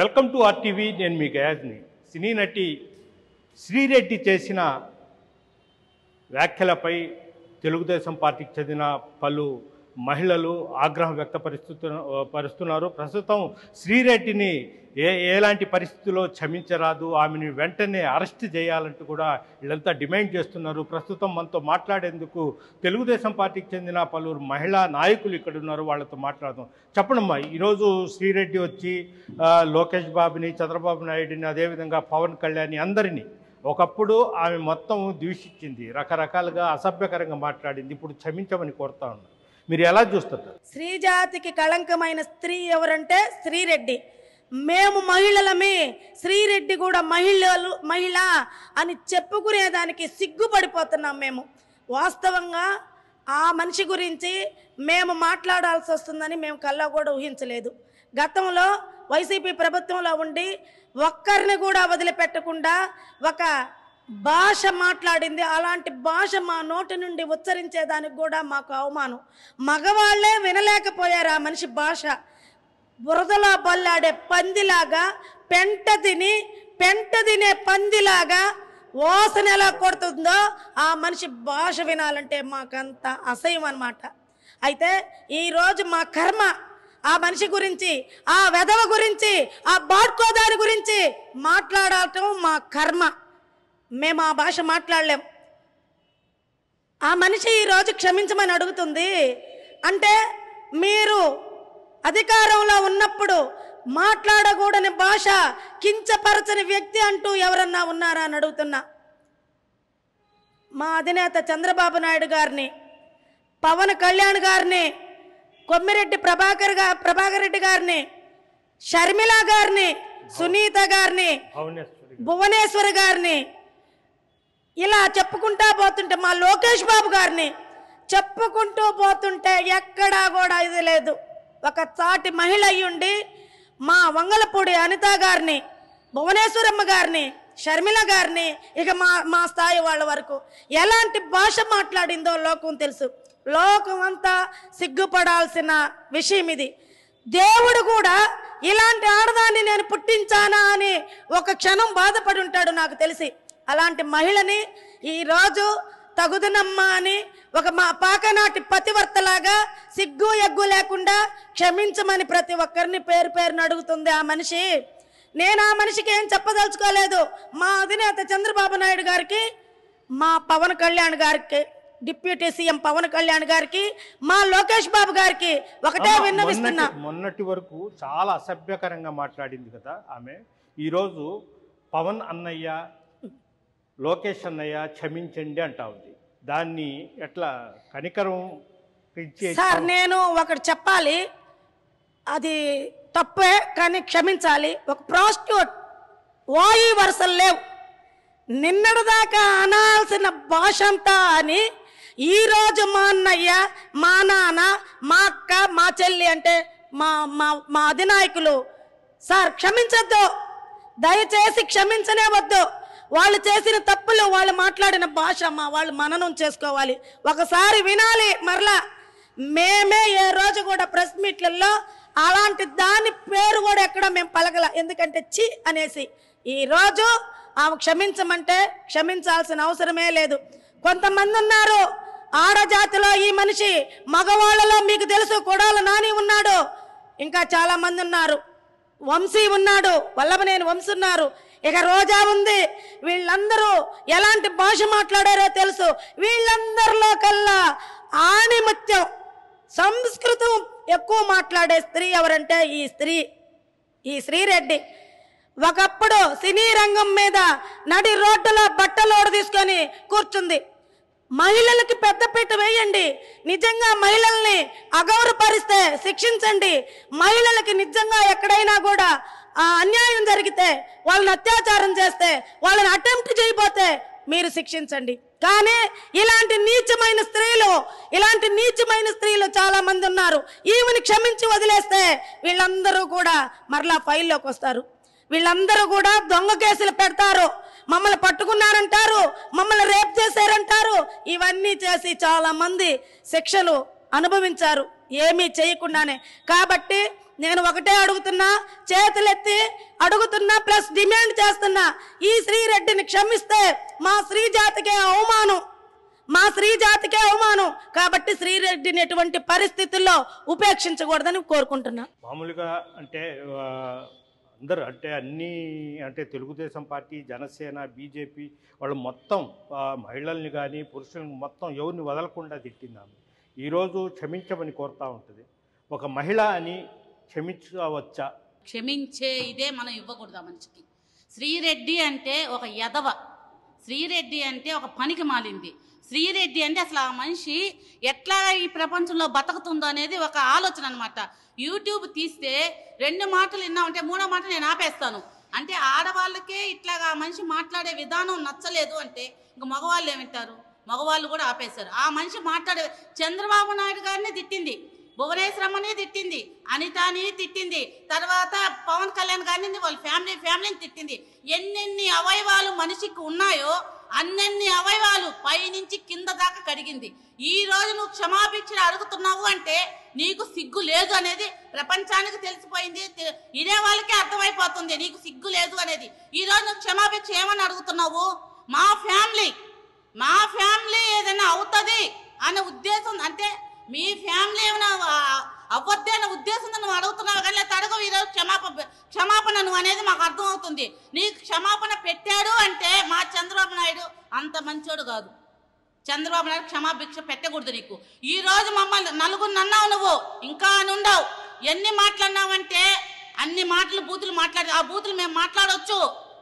Welcome to RTV. నేను మీ గయాజ్ని. సినీ నటి శ్రీరెడ్డి చేసిన వ్యాఖ్యలపై తెలుగుదేశం పార్టీకి చెందిన పలు మహిళలు ఆగ్రహం వ్యక్తపరుస్తున్నారు. ప్రస్తుతం శ్రీరెడ్డిని ఎలాంటి పరిస్థితుల్లో క్షమించరాదు, ఆమెను వెంటనే అరెస్ట్ చేయాలంటూ కూడా వీళ్ళంతా డిమాండ్ చేస్తున్నారు. ప్రస్తుతం మనతో మాట్లాడేందుకు తెలుగుదేశం పార్టీకి చెందిన పలువురు మహిళా నాయకులు ఇక్కడ ఉన్నారు. వాళ్ళతో మాట్లాడదాం. చెప్పండమ్మా, ఈరోజు శ్రీరెడ్డి వచ్చి లోకేష్ బాబుని, చంద్రబాబు నాయుడిని, అదేవిధంగా పవన్ కళ్యాణ్ అందరినీ ఒకప్పుడు ఆమె మొత్తం దూషించింది, రకరకాలుగా అసభ్యకరంగా మాట్లాడింది. ఇప్పుడు క్షమించమని కోరుతా ఉన్నారు. మీరు ఎలా చూస్తారు? స్త్రీ జాతికి కళంకమైన స్త్రీ ఎవరంటే శ్రీరెడ్డి. మేము మహిళలమే, శ్రీరెడ్డి కూడా మహిళ అని చెప్పుకునేదానికి సిగ్గుపడిపోతున్నాం. మేము వాస్తవంగా ఆ మనిషి గురించి మేము మాట్లాడాల్సి వస్తుందని మేము కల్లా కూడా ఊహించలేదు. గతంలో వైసీపీ ప్రభుత్వంలో ఉండి ఒక్కరిని కూడా వదిలిపెట్టకుండా ఒక భాష మాట్లాడింది. అలాంటి భాష మా నోటి నుండి ఉచ్చరించేదానికి కూడా మాకు అవమానం. మగవాళ్లే వినలేకపోయారు ఆ మనిషి భాష. బురదలో బల్లాడే పందిలాగా, పెంట తినే పందిలాగా ఓసన ఎలా కొడుతుందో ఆ మనిషి భాష వినాలంటే మాకంత అసహ్యం అన్నమాట. అయితే ఈరోజు మా కర్మ ఆ మనిషి గురించి, ఆ వెధవ గురించి, ఆ బాడ్కోదారి గురించి మాట్లాడటం మా కర్మ. మేము ఆ భాష మాట్లాడలేం. ఆ మనిషి ఈరోజు క్షమించమని అడుగుతుంది అంటే మీరు అధికారంలో ఉన్నప్పుడు మాట్లాడకూడని భాష, కించపరచని వ్యక్తి అంటూ ఎవరన్నా ఉన్నారా అని అడుగుతున్నా. మా అధినేత చంద్రబాబు నాయుడు గారిని, పవన్ కళ్యాణ్ గారిని, కొమ్మిరెడ్డి ప్రభాకర్ రెడ్డి గారిని, షర్మిల గారిని, సునీత గారిని, భువనేశ్వర్ గారిని, ఇలా చెప్పుకుంటా పోతుంటే మా లోకేష్ బాబు గారిని చెప్పుకుంటూ పోతుంటే ఎక్కడా కూడా ఇది లేదు. ఒక చాటి మహిళ అయ్యుండి మా వంగలపూడి అనిత గారిని, భువనేశ్వరమ్మ గారిని, షర్మిల గారిని, ఇక మా స్థాయి వాళ్ళ వరకు ఎలాంటి భాష మాట్లాడిందో లోకం తెలుసు. లోకం అంతా సిగ్గుపడాల్సిన విషయం ఇది. దేవుడు కూడా ఇలాంటి ఆడదాన్ని నేను పుట్టించానా అని ఒక క్షణం బాధపడి ఉంటాడు నాకు తెలిసి. అలాంటి మహిళని ఈరోజు తగుదనమ్మా అని ఒక మా పాకనాటి పతివర్తలాగా సిగ్గు ఎగ్గు లేకుండా క్షమించమని ప్రతి ఒక్కరిని పేరును అడుగుతుంది ఆ మనిషి. నేను ఆ మనిషికి ఏం చెప్పదలుచుకోలేదు. మా అధినేత చంద్రబాబు నాయుడు గారికి, మా పవన్ కళ్యాణ్ గారికి, డిప్యూటీ సీఎం పవన్ కళ్యాణ్ గారికి, మా లోకేష్ బాబు గారికి ఒకటే విన్నవిస్తున్నా. మొన్నటి వరకు చాలా అసభ్యకరంగా మాట్లాడింది కదా ఆమె. ఈరోజు పవన్ అన్నయ్య, లోకేష్ అన్నయ్య క్షమించండి అంటా ఉంది. దాన్ని ఎట్లా కనికరం సార్? నేను ఒకటి చెప్పాలి, అది తప్పే కానీ క్షమించాలి. ఒక ప్రాస్టిట్యూట్ వాయి వరుసలు లేవు. నిన్నటిదాకా అనాల్సిన భాష అంతా అని ఈరోజు మా అన్నయ్య, మా నాన్న, మా అక్క, మా చెల్లి అంటే మా అధినాయకులు సార్ క్షమించద్దు, దయచేసి క్షమించనే వద్దు. వాళ్ళు చేసిన తప్పులు, వాళ్ళు మాట్లాడిన భాష వాళ్ళు మననం చేసుకోవాలి, ఒకసారి వినాలి. మరలా మేమే ఏ రోజు కూడా ప్రెస్ మీట్లలో అలాంటి దాని పేరు కూడా ఎక్కడ మేము పలకల. ఎందుకంటే చి అనేసి. ఈరోజు ఆమె క్షమించమంటే క్షమించాల్సిన అవసరమే లేదు. కొంతమంది ఉన్నారు ఆడజాతిలో ఈ మనిషి, మగవాళ్ళలో మీకు తెలుసు కొడాల నాని ఉన్నాడు, ఇంకా చాలా మంది ఉన్నారు, వంశీ ఉన్నాడు, వల్లభనేని వంశీ ఉన్నారు, ఇక రోజా ఉంది. వీళ్ళందరూ ఎలాంటి భాష మాట్లాడారో తెలుసు. వీళ్ళందరిలో కల్లా ఆణిముత్యం సంస్కృతం ఎక్కువ మాట్లాడే స్త్రీ ఎవరంటే ఈ శ్రీరెడ్డి. ఒకప్పుడు సినీ రంగం మీద నడి రోడ్డులో బట్టలోడు తీసుకొని కూర్చుంది. మహిళలకి పెద్దపీట వేయండి, నిజంగా మహిళల్ని అగౌరవపరిస్తే శిక్షించండి. మహిళలకి నిజంగా ఎక్కడైనా కూడా అన్యాయం జరిగితే, వాళ్ళని అత్యాచారం చేస్తే, వాళ్ళని అటెంప్ట్ చేయబోతే మీరు శిక్షించండి. కానీ ఇలాంటి నీచమైన స్త్రీలు చాలా మంది ఉన్నారు. ఈమెను క్షమించి వదిలేస్తే వీళ్ళందరూ కూడా మరలా ఫైల్లోకి వస్తారు. వీళ్ళందరూ కూడా దొంగ కేసులు పెడతారు, మమ్మల్ని పట్టుకున్నారంటారు, మమ్మల్ని రేప్ చేశారంటారు. ఇవన్నీ చేసి చాలా మంది శిక్షలు అనుభవించారు ఏమీ చేయకుండానే. కాబట్టి నేను ఒకటే అడుగుతున్నా, చేతులెత్తి అడుగుతున్నా, ప్లస్ డిమాండ్ చేస్తున్నా, ఈ శ్రీరెడ్డిని క్షమిస్తే మా స్త్రీ జాతికే అవమానం, మా స్త్రీ జాతికే అవమానం. కాబట్టి శ్రీరెడ్డిని ఎటువంటి పరిస్థితుల్లో ఉపేక్షించకూడదని కోరుకుంటున్నా. మామూలుగా అంటే అందరూ అంటే తెలుగుదేశం పార్టీ, జనసేన, బీజేపీ వాళ్ళు మొత్తం మహిళల్ని కానీ పురుషులను మొత్తం ఎవరిని వదలకుండా తిట్టిందాము. ఈరోజు క్షమించమని కోరుతూ ఉంటుంది. ఒక మహిళ అని క్షమించవచ్చా? క్షమించే ఇదే మనం ఇవ్వకూడదు ఆ మనిషికి. శ్రీరెడ్డి అంటే ఒక యదవ, శ్రీరెడ్డి అంటే ఒక పనికి మాలింది, శ్రీరెడ్డి అంటే అసలు ఆ మనిషి ఎట్లా ఈ ప్రపంచంలో బతుకుతుందో అనేది ఒక ఆలోచన అనమాట. యూట్యూబ్ తీస్తే 2 మాటలు విన్నామంటే 3వ మాట నేను ఆపేస్తాను. అంటే ఆడవాళ్ళకే ఇట్లాగా ఆ మనిషి మాట్లాడే విధానం నచ్చలేదు అంటే ఇంక మగవాళ్ళు ఏమింటారు? మగవాళ్ళు కూడా ఆపేశారు. ఆ మనిషి మాట్లాడే చంద్రబాబు నాయుడు గారిని తిట్టింది, భువనేశ్వరమ్మని తిట్టింది, అనితాని తిట్టింది, తర్వాత పవన్ కళ్యాణ్ గారిని వాళ్ళ ఫ్యామిలీని తిట్టింది. ఎన్నెన్ని అవయవాలు మనిషికి ఉన్నాయో అన్నెన్ని అవయవాలు పైనుంచి కింద దాకా కడిగింది. ఈ రోజు నువ్వు క్షమాభిక్ష అడుగుతున్నావు అంటే నీకు సిగ్గు లేదు అనేది ప్రపంచానికి తెలిసిపోయింది. ఇదే వాళ్ళకే అర్థమైపోతుంది నీకు సిగ్గు లేదు అనేది. ఈ రోజు నువ్వు క్షమాభిక్ష ఏమని అడుగుతున్నావు? మా ఫ్యామిలీ ఏదైనా అవుతుంది అనే ఉద్దేశం, అంటే మీ ఫ్యామిలీ ఏమైనా అవ్వద్దే అనే ఉద్దేశంతో నువ్వు అడుగుతున్నావు కానీ అడగవు. ఈరోజు క్షమాపణ నువ్వు అనేది మాకు అర్థం అవుతుంది. నీకు క్షమాపణ పెట్టాడు అంటే మా చంద్రబాబు నాయుడు అంత మంచోడు కాదు. చంద్రబాబు నాయుడు క్షమాభిక్ష పెట్టకూడదు నీకు. ఈ రోజు మమ్మల్ని నలుగురు అన్నావు, నువ్వు ఇంకా అనుండవు. ఎన్ని మాటలు అన్నావంటే అన్ని మాటలు బూతులు మాట్లాడి, ఆ బూతులు మేము మాట్లాడవచ్చు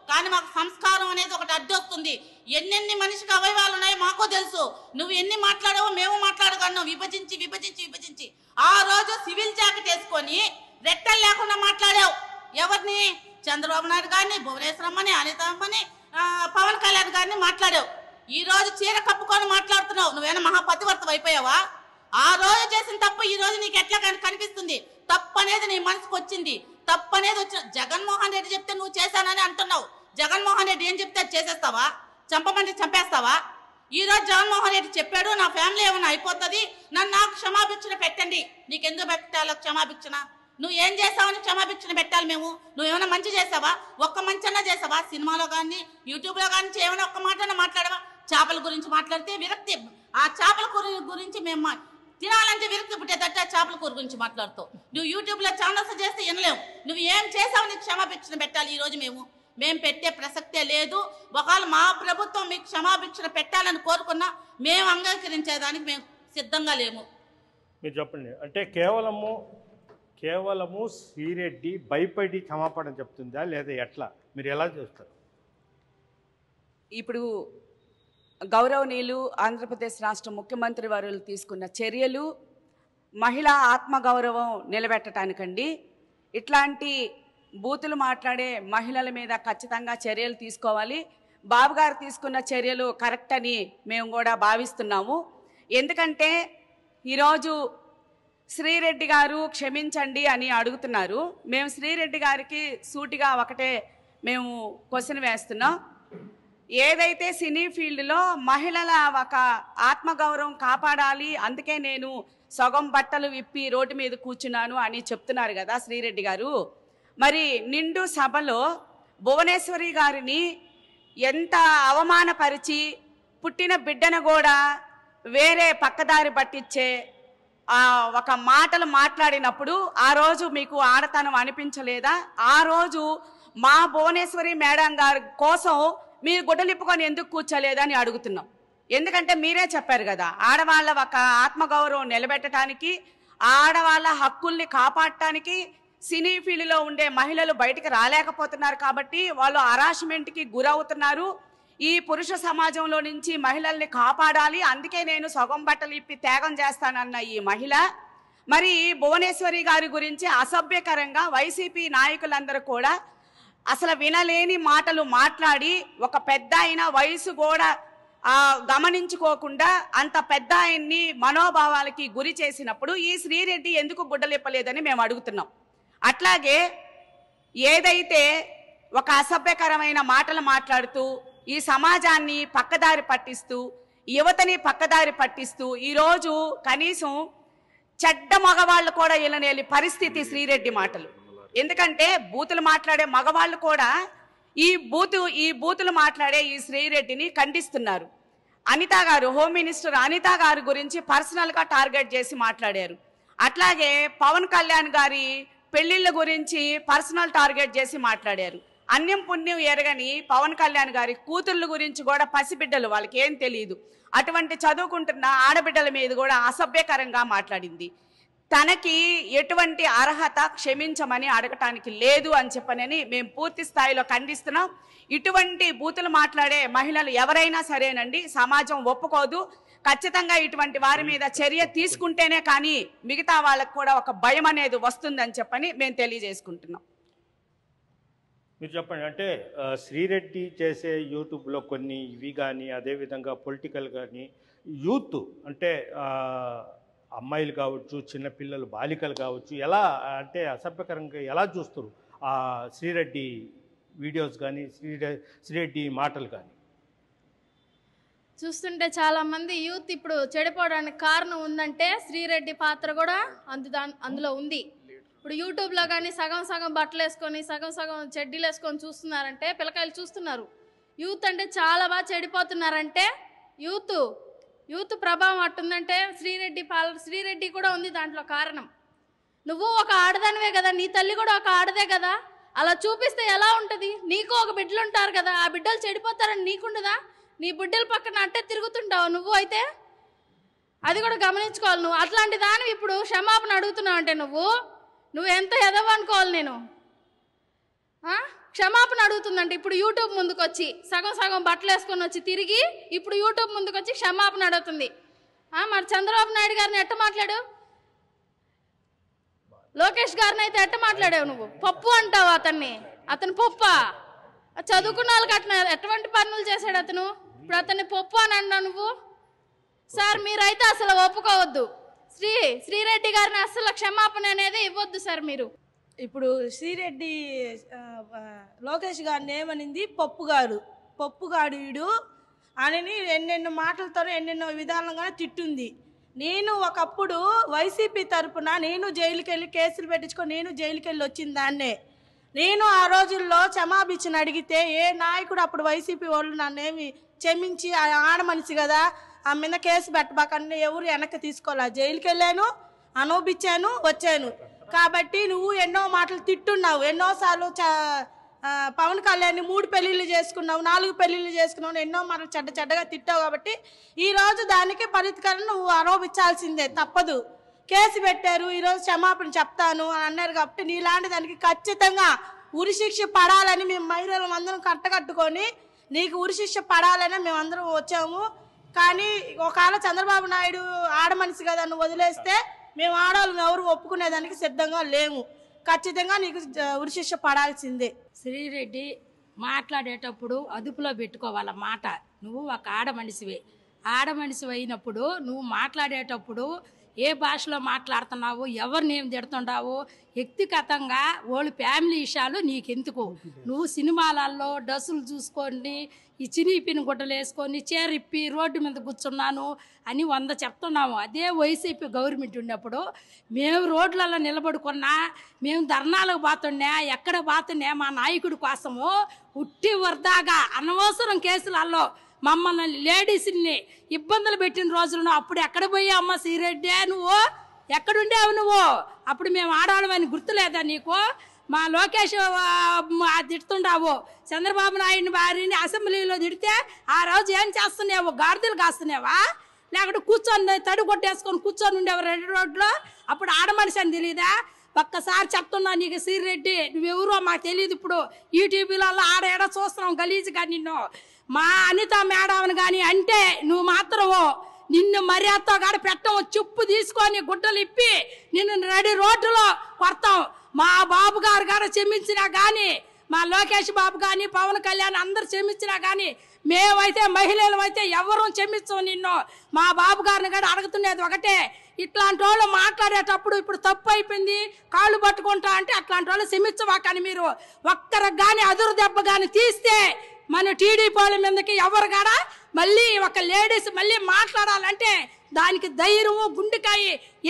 కానీ మాకు సంస్కారం అనేది ఒకటి అడ్డు వస్తుంది. ఎన్నెన్ని మనిషికి అవయవాలు ఉన్నాయో మాకు తెలుసు. నువ్వు ఎన్ని మాట్లాడావో మేము మాట్లాడగలను, విభజించి. ఆ రోజు సివిల్ జాకెట్ వేసుకొని రెట్టలు లేకుండా మాట్లాడావు. ఎవరిని? చంద్రబాబు నాయుడు గారిని, భువనేశ్వరమ్మని, అనితమ్మని, పవన్ కళ్యాణ్ గారిని మాట్లాడావు. ఈ రోజు చీర కప్పుకొని మాట్లాడుతున్నావు. నువ్వేనా మహాపతివర్త అయిపోయావా? ఆ రోజు చేసిన తప్పు ఈ రోజు నీకు ఎట్లా కనిపిస్తుంది? తప్పు అనేది నీ మనసుకు వచ్చింది. తప్పు అనేది వచ్చిన జగన్మోహన్ రెడ్డి చెప్తే నువ్వు చేశానని అంటున్నావు. జగన్మోహన్ రెడ్డి ఏం చెప్తే చేసేస్తావా? చంపమంటే చంపేస్తావా? ఈ రోజు జగన్మోహన్ రెడ్డి చెప్పాడు నా ఫ్యామిలీ ఏమైనా అయిపోతుంది, నాకు క్షమాభిక్షణ పెట్టండి. నీకెందుకు పెట్టాలో క్షమాభిక్షణ? నువ్వు ఏం చేసావని క్షమాభిక్షణ పెట్టాలి మేము? నువ్వేమైనా మంచి చేసావా? ఒక్క మంచి అన్నా చేసావా? సినిమాలో కానీ యూట్యూబ్లో కానీ ఏమైనా ఒక్క మాట మాట్లాడవా? చేపల గురించి మాట్లాడితే విరక్తి, ఆ చేపల గురించి మేము తినాలంటే విరక్తి పుట్టేటట్టు ఆ చేపల కూర గురించి మాట్లాడుతావు. నువ్వు యూట్యూబ్లో ఛానల్స్ చేస్తే వినలేవు. నువ్వు ఏం చేసావు నీకు క్షమాభిక్షణ పెట్టాలి? ఈరోజు మేము పెట్టే ప్రసక్తే లేదు. ఒకవేళ మా ప్రభుత్వం మీకు క్షమాభిక్షణ పెట్టాలని కోరుకున్నా మేము అంగీకరించేదానికి మేము సిద్ధంగా లేము. మీరు చెప్పండి. అంటే కేవలము శ్రీరెడ్డి భయపడి క్షమాపణ చెప్తుందా లేదా ఎట్లా? మీరు ఎలా చూస్తారు? ఇప్పుడు గౌరవనీయులు ఆంధ్రప్రదేశ్ రాష్ట్ర ముఖ్యమంత్రి వారు తీసుకున్న చర్యలు మహిళా ఆత్మగౌరవం నిలబెట్టడానికండి. ఇట్లాంటి బూతులు మాట్లాడే మహిళల మీద ఖచ్చితంగా చర్యలు తీసుకోవాలి. బాబు గారు తీసుకున్న చర్యలు కరెక్ట్ అని మేము కూడా భావిస్తున్నాము. ఎందుకంటే ఈరోజు శ్రీరెడ్డి గారు క్షమించండి అని అడుగుతున్నారు. మేము శ్రీరెడ్డి గారికి సూటిగా ఒకటే మేము క్వశ్చన్ వేస్తున్నాం. ఏదైతే సినీ ఫీల్డ్లో మహిళల ఒక ఆత్మగౌరవం కాపాడాలి, అందుకే నేను సగం బట్టలు విప్పి రోడ్డు మీద కూర్చున్నాను అని చెప్తున్నారు కదా శ్రీరెడ్డి గారు. మరి నిండు సభలో భువనేశ్వరి గారిని ఎంత అవమానపరిచి పుట్టిన బిడ్డను కూడా వేరే పక్కదారి పట్టించే ఒక మాటలు మాట్లాడినప్పుడు ఆ రోజు మీకు ఆడతనం అనిపించలేదా? ఆ రోజు మా భువనేశ్వరి మేడం గారి కోసం మీరు గుడ్డలిప్పుకొని ఎందుకు కూర్చోలేదని అడుగుతున్నాం. ఎందుకంటే మీరే చెప్పారు కదా, ఆడవాళ్ళ ఒక ఆత్మగౌరవం నిలబెట్టడానికి, ఆడవాళ్ళ హక్కుల్ని కాపాడటానికి సినీ ఫీల్డ్లో ఉండే మహిళలు బయటికి రాలేకపోతున్నారు కాబట్టి వాళ్ళు హరాస్మెంట్కి గురవుతున్నారు. ఈ పురుష సమాజంలో నుంచి మహిళల్ని కాపాడాలి, అందుకే నేను సగం బట్టలు ఇప్పి త్యాగం చేస్తానన్న ఈ మహిళ మరి భువనేశ్వరి గారి గురించి అసభ్యకరంగా వైసీపీ నాయకులందరూ కూడా అసలు వినలేని మాటలు మాట్లాడి ఒక పెద్ద ఆయన వయసు కూడా గమనించుకోకుండా అంత పెద్ద ఆయన్ని మనోభావాలకి గురి చేసినప్పుడు ఈ శ్రీరెడ్డి ఎందుకు గుడ్డలిప్పలేదని మేము అడుగుతున్నాం. అట్లాగే ఏదైతే ఒక అసభ్యకరమైన మాటలు మాట్లాడుతూ ఈ సమాజాన్ని పక్కదారి పట్టిస్తూ యువతని పక్కదారి పట్టిస్తూ ఈరోజు కనీసం చెడ్డ మగవాళ్ళు కూడా వినలేని పరిస్థితి శ్రీరెడ్డి మాటలు. ఎందుకంటే బూతులు మాట్లాడే మగవాళ్ళు కూడా ఈ బూతులు మాట్లాడే ఈ శ్రీరెడ్డిని ఖండిస్తున్నారు. అనిత గారు, హోమ్ మినిస్టర్ అనిత గారి గురించి పర్సనల్గా టార్గెట్ చేసి మాట్లాడారు. అట్లాగే పవన్ కళ్యాణ్ గారి పెళ్లిళ్ళ గురించి పర్సనల్ టార్గెట్ చేసి మాట్లాడారు. అన్యం పుణ్యం ఎరగని పవన్ కళ్యాణ్ గారి కూతుళ్ళ గురించి కూడా పసిబిడ్డలు, వాళ్ళకి ఏం తెలియదు, అటువంటి చదువుకుంటున్న ఆడబిడ్డల మీద కూడా అసభ్యకరంగా మాట్లాడింది. తనకి ఎటువంటి అర్హత క్షమించమని అడగటానికి లేదు అని చెప్పనని మేము పూర్తి స్థాయిలో ఖండిస్తున్నాం. ఇటువంటి బూతులు మాట్లాడే మహిళలు ఎవరైనా సరేనండి, సమాజం ఒప్పుకోదు. ఖచ్చితంగా ఇటువంటి వారి మీద చర్య తీసుకుంటేనే కానీ మిగతా వాళ్ళకు కూడా ఒక భయం అనేది వస్తుందని చెప్పని మేము తెలియజేసుకుంటున్నాం. మీరు చెప్పండి, అంటే శ్రీరెడ్డి చేసే యూట్యూబ్లో కొన్ని ఇవి కానీ, అదేవిధంగా పొలిటికల్ కానీ, యూత్ అంటే అమ్మాయిలు కావచ్చు, చిన్నపిల్లలు, బాలికలు కావచ్చు, ఎలా అంటే అసభ్యకరంగా ఎలా చూస్తారు ఆ శ్రీరెడ్డి వీడియోస్ కానీ, శ్రీరెడ్డి మాటలు కానీ? చూస్తుంటే చాలామంది యూత్ ఇప్పుడు చెడిపోవడానికి కారణం ఉందంటే శ్రీరెడ్డి పాత్ర కూడా అందులో ఉంది. ఇప్పుడు యూట్యూబ్లో కానీ సగం సగం బట్టలు వేసుకొని సగం సగం చెడ్డీలు వేసుకొని చూస్తున్నారంటే పిల్లకాయలు చూస్తున్నారు. యూత్ అంటే చాలా బాగా చెడిపోతున్నారంటే యూత్ ప్రభావం అట్టుందంటే శ్రీరెడ్డి కూడా ఉంది దాంట్లో కారణం. నువ్వు ఒక ఆడదానివే కదా, నీ తల్లి కూడా ఒక ఆడదే కదా, అలా చూపిస్తే ఎలా ఉంటుంది? నీకు ఒక బిడ్డలు ఉంటారు కదా, ఆ బిడ్డలు చెడిపోతారని నీకుండదా? నీ బిడ్డల పక్కన అట్టే తిరుగుతుంటావు నువ్వు. అయితే అది కూడా గమనించుకోవాలి. నువ్వు అట్లాంటి దానివి ఇప్పుడు క్షమాపణ అడుగుతున్నావు అంటే నువ్వు ఎంత ఎదవనుకోవాలి. నేను క్షమాపణ అడుగుతుందంటే ఇప్పుడు యూట్యూబ్ ముందుకు వచ్చి సగం సగం బట్టలు వేసుకొని వచ్చి తిరిగి ఇప్పుడు యూట్యూబ్ ముందుకు వచ్చి క్షమాపణ అడుగుతుంది. మరి చంద్రబాబు నాయుడు గారిని ఎట్ట మాట్లాడు? లోకేష్ గారిని అయితే ఎట్ట మాట్లాడావు నువ్వు? పప్పు అంటావు అతను పప్పా? చదువుకున్న వాళ్ళకి అట్లా ఎటువంటి పనులు చేశాడు అతను? ఇప్పుడు అతన్ని పప్పు అని అన్నావు నువ్వు. సార్ మీరైతే అసలు ఒప్పుకోవద్దు. శ్రీరెడ్డి గారిని అసలు క్షమాపణ అనేది ఇవ్వద్దు సార్ మీరు. ఇప్పుడు శ్రీరెడ్డి లోకేష్ గారిని ఏమనింది? పప్పుగాడు వీడు అని ఎన్నెన్నో మాటలతో ఎన్నెన్నో విధాలుగా తిట్టుంది. నేను ఒకప్పుడు వైసీపీ తరఫున నేను జైలుకి వెళ్ళి కేసులు పెట్టించుకొని నేను జైలుకి వెళ్ళి వచ్చిన దాన్నే. నేను ఆ రోజుల్లో క్షమాభిక్షను అడిగితే ఏ నాయకుడు అప్పుడు వైసీపీ వాళ్ళు నన్నేమి క్షమించి ఆడ మనిషి కదా ఆ మీద కేసు పెట్టబాకన్నా ఎవరు వెనక్కి తీసుకోలే. జైలుకి వెళ్ళాను, అనుభవించాను, వచ్చాను. కాబట్టి నువ్వు ఎన్నో మాటలు తిట్టున్నావు. ఎన్నోసార్లు పవన్ కళ్యాణ్ 3 పెళ్ళిళ్ళు చేసుకున్నావు, 4 పెళ్ళిళ్ళు చేసుకున్నావు, ఎన్నో మాటలు చెడ్డగా తిట్టావు. కాబట్టి ఈరోజు దానికి పరిష్కారం నువ్వు ఆరోపించాల్సిందే, తప్పదు. కేసు పెట్టారు, ఈరోజు క్షమాపణ చెప్తాను అని అన్నారు. కాబట్టి నీలాంటి దానికి ఖచ్చితంగా ఉరిశిక్ష పడాలని మేము మహిళలు అందరం కట్టకట్టుకొని నీకు ఉరిశిక్ష పడాలని మేమందరం వచ్చాము. కానీ ఒకవేళ చంద్రబాబు నాయుడు ఆడ మనిషి కదా నువ్వు వదిలేస్తే మేము ఆడవాళ్ళం ఎవరు ఒప్పుకునేదానికి సిద్ధంగా లేము. ఖచ్చితంగా నీకు ఉరిశిక్ష పడాల్సిందే. శ్రీరెడ్డి మాట్లాడేటప్పుడు అదుపులో పెట్టుకోవాల మాట. నువ్వు ఒక ఆడ మనిషి అయినప్పుడు నువ్వు మాట్లాడేటప్పుడు ఏ భాషలో మాట్లాడుతున్నావు, ఎవరిని ఏం తిడుతున్నావు, వ్యక్తిగతంగా వాళ్ళ ఫ్యామిలీ విషయాలు నీకెందుకు? నువ్వు సినిమాలలో డ్రెస్సులు చూసుకొని ఈ చినిపిన గుడ్డలు వేసుకొని చేరిప్పి రోడ్డు మీద కూర్చున్నాను అని 100 చెప్తున్నాము. అదే వైసీపీ గవర్నమెంట్ ఉన్నప్పుడు మేము రోడ్లలో నిలబడుకున్నా, మేము ధర్నాలకు పోతున్నా, ఎక్కడ పోతున్నా మా నాయకుడి కోసము ఉట్టి వరదాగా అనవసరం కేసులలో మమ్మల్ని లేడీస్ని ఇబ్బందులు పెట్టిన రోజులను అప్పుడు ఎక్కడ పోయావమ్మా శ్రీరెడ్డి? నువ్వు ఎక్కడుండేవు? నువ్వు అప్పుడు మేము ఆడవాళ్ళమని గుర్తులేదా నీకు? మా లోకేష్ తిడుతుండావు, చంద్రబాబు నాయుడు వారిని అసెంబ్లీలో తిడితే ఆ రోజు ఏం చేస్తున్నావు? గాడిదలు కాస్తున్నావా? లేకపోతే కూర్చొని తడి కొట్టేసుకొని కూర్చొని ఉండేవు 2 రోడ్లో? అప్పుడు ఆడమనిషి అని తెలియదా? ఒక్కసారి చెప్తున్నా నీకు శ్రీరెడ్డి, నువ్వెవరో మాకు తెలియదు. ఇప్పుడు యూట్యూబ్లలో ఆడ ఏడ చూస్తున్నాం గలీజ్గా నిన్ను. మా అనిత మేడంని కానీ అంటే నువ్వు మాత్రము నిన్ను మర్యాదతో కాడ పెట్టం, చెప్పు తీసుకొని గుడ్డలు ఇప్పి నిన్ను రెడీ రోడ్డులో కొడతాం. మా బాబు గారు గారు క్షమించినా కానీ, మా లోకేష్ బాబు కానీ, పవన్ కళ్యాణ్ అందరు క్షమించినా కానీ మేమైతే మహిళలు అయితే ఎవరూ క్షమించం నిన్ను. మా బాబు గారిని కూడా అడుగుతున్నది ఒకటే, ఇట్లాంటి వాళ్ళు మాట్లాడేటప్పుడు ఇప్పుడు తప్పు అయిపోయింది కాళ్ళు పట్టుకుంటా అంటే అట్లాంటి వాళ్ళు క్షమించవా. కానీ మీరు ఒక్కరికి కానీ అదురు దెబ్బ కానీ తీస్తే మన టీడీపీ వాళ్ళ మీదకి ఎవరు కాడా మళ్ళీ ఒక లేడీస్ మళ్ళీ మాట్లాడాలంటే దానికి ధైర్యము గుండెకాయ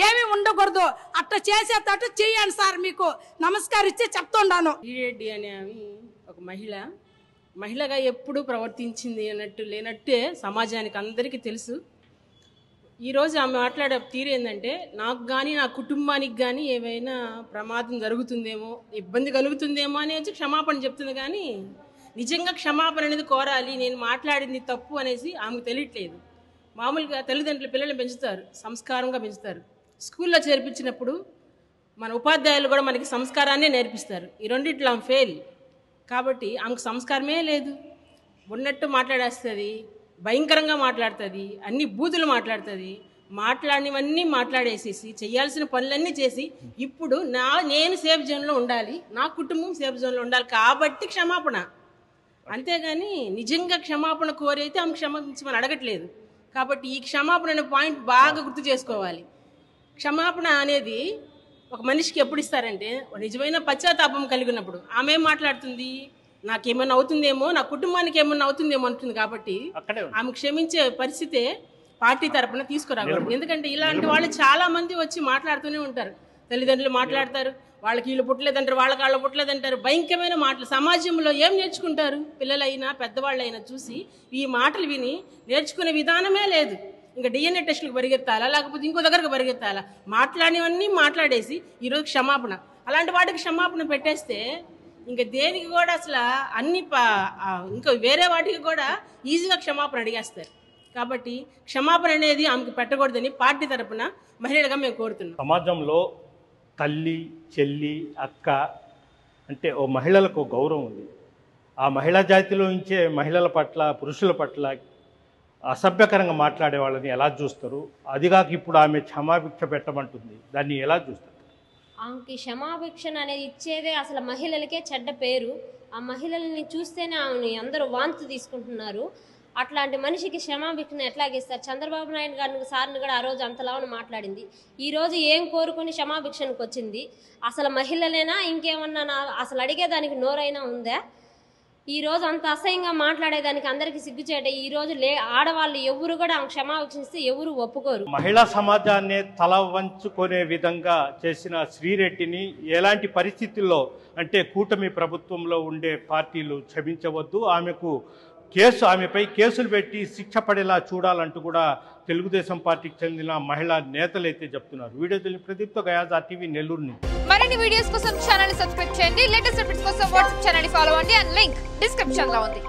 ఏమీ ఉండకూడదు. అట్లా చేసేటట్టు చెయ్యండి సార్, మీకు నమస్కరించి చెప్తున్నాను. రెడ్డి అనే ఆమె ఒక మహిళగా ఎప్పుడు ప్రవర్తించింది అన్నట్టు లేనట్టే సమాజానికి అందరికీ తెలుసు. ఈరోజు ఆమె మాట్లాడే తీరు ఏంటంటే, నాకు కానీ నా కుటుంబానికి కానీ ఏమైనా ప్రమాదం జరుగుతుందేమో, ఇబ్బంది కలుగుతుందేమో అనేసి క్షమాపణ చెప్తుంది. కానీ నిజంగా క్షమాపణ అనేది కోరాలి, నేను మాట్లాడింది తప్పు అనేసి ఆమెకు తెలియట్లేదు. మామూలుగా తల్లిదండ్రులు పిల్లల్ని పెంచుతారు, సంస్కారంగా పెంచుతారు. స్కూల్లో చేర్పించినప్పుడు మన ఉపాధ్యాయులు కూడా మనకి సంస్కారాన్నే నేర్పిస్తారు. ఈ రెండిట్లో ఆమె ఫెయిల్. కాబట్టి ఆమెకు సంస్కారమే లేదు, ఉన్నట్టు మాట్లాడేస్తుంది, భయంకరంగా మాట్లాడుతుంది, అన్ని బూతులు మాట్లాడుతుంది. మాట్లాడినవన్నీ మాట్లాడేసేసి చేయాల్సిన పనులన్నీ చేసి ఇప్పుడు నేను సేఫ్ జోన్లో ఉండాలి, నా కుటుంబం సేఫ్ జోన్లో ఉండాలి కాబట్టి క్షమాపణ. అంతేగాని నిజంగా క్షమాపణ కోరైతే ఆమె క్షమించమని అడగట్లేదు. కాబట్టి ఈ క్షమాపణ అనే పాయింట్ బాగా గుర్తు చేసుకోవాలి. క్షమాపణ అనేది ఒక మనిషికి ఎప్పుడు ఇస్తారంటే నిజమైన పశ్చాత్తాపం కలిగినప్పుడు. ఆమె ఏం మాట్లాడుతుంది, నాకేమన్నా అవుతుందేమో, నా కుటుంబానికి ఏమన్నా అవుతుందేమో అంటుంది. కాబట్టి ఆమె క్షమించే పరిస్థితే పార్టీ తరపున తీసుకురాకూడదు. ఎందుకంటే ఇలాంటి వాళ్ళు చాలా మంది వచ్చి మాట్లాడుతూనే ఉంటారు. తల్లిదండ్రులు మాట్లాడతారు, వాళ్ళకి వీళ్ళు పుట్టలేదంటారు, వాళ్ళకి వాళ్ళు పుట్టలేదంటారు. భయంకరమైన మాటలు. సమాజంలో ఏం నేర్చుకుంటారు? పిల్లలైనా పెద్దవాళ్ళైనా చూసి ఈ మాటలు విని నేర్చుకునే విధానమే లేదు. ఇంకా డిఎన్ఏ టెస్టులకు పరిగెత్తాలా, లేకపోతే ఇంకో దగ్గరకు పరిగెత్తాలా? మాట్లాడినవన్నీ మాట్లాడేసి ఈరోజు క్షమాపణ, అలాంటి వాటికి క్షమాపణ పెట్టేస్తే ఇంకా దేనికి కూడా అసలు అన్ని ఇంకా వేరే వాటికి కూడా ఈజీగా క్షమాపణ అడిగేస్తారు. కాబట్టి క్షమాపణ అనేది ఆమెకు పెట్టకూడదని పార్టీ తరపున మహిళలుగా మేము కోరుతున్నాం. సమాజంలో తల్లి, చెల్లి, అక్క అంటే ఓ మహిళలకు గౌరవం ఉంది. ఆ మహిళా జాతిలో నుంచే మహిళల పట్ల, పురుషుల పట్ల అసభ్యకరంగా మాట్లాడే వాళ్ళని ఎలా చూస్తారు? అదిగాక ఇప్పుడు ఆమె క్షమాభిక్ష పెట్టమంటుంది, దాన్ని ఎలా చూస్తారు? ఆమెకి క్షమాభిక్షణ అనేది ఇచ్చేదే అసలు మహిళలకే చెడ్డ పేరు. ఆ మహిళల్ని చూస్తేనే ఆమెని అందరూ వాంతి తీసుకుంటున్నారు. అట్లాంటి మనిషికి క్షమాభిక్షణ ఎట్లాగిస్తారు? చంద్రబాబు నాయుడు గారిని సార్ని కూడా ఆ రోజు అంతలావని మాట్లాడింది. ఈరోజు ఏం కోరుకొని క్షమాభిక్షణకు వచ్చింది? అసలు మహిళలేనా ఇంకేమన్నా అసలు అడిగేదానికి నోరైనా ఉందా? ఈరోజు అంత అసహ్యంగా మాట్లాడేదానికి అందరికీ సిగ్గుచేట. ఈరోజు ఆడవాళ్ళు ఎవరు కూడా ఆమె క్షమాభిక్షిస్తే ఎవరు ఒప్పుకోరు. మహిళా సమాజాన్ని తల వంచుకునే విధంగా చేసిన శ్రీరెడ్డిని ఎలాంటి పరిస్థితుల్లో అంటే కూటమి ప్రభుత్వంలో ఉండే పార్టీలు క్షమించవద్దు, ఆమెపై కేసులు పెట్టి శిక్ష పడేలా చూడాలంటూ కూడా తెలుగుదేశం పార్టీకి చెందిన మహిళా నేతలు అయితే చెప్తున్నారు. వీడియో తెలియని ప్రదీప్తో గయాజా టీవీ నెల్లూరు. మరిన్ని వీడియోస్ కోసం ఛానల్ ని సబ్స్క్రైబ్ చేయండి. లేటెస్ట్ అప్డేట్స్ కోసం వాట్సాప్ ఛానల్ ని ఫాలో అవ్వండి. అండ్ లింక్ డిస్క్రిప్షన్ లో ఉంది.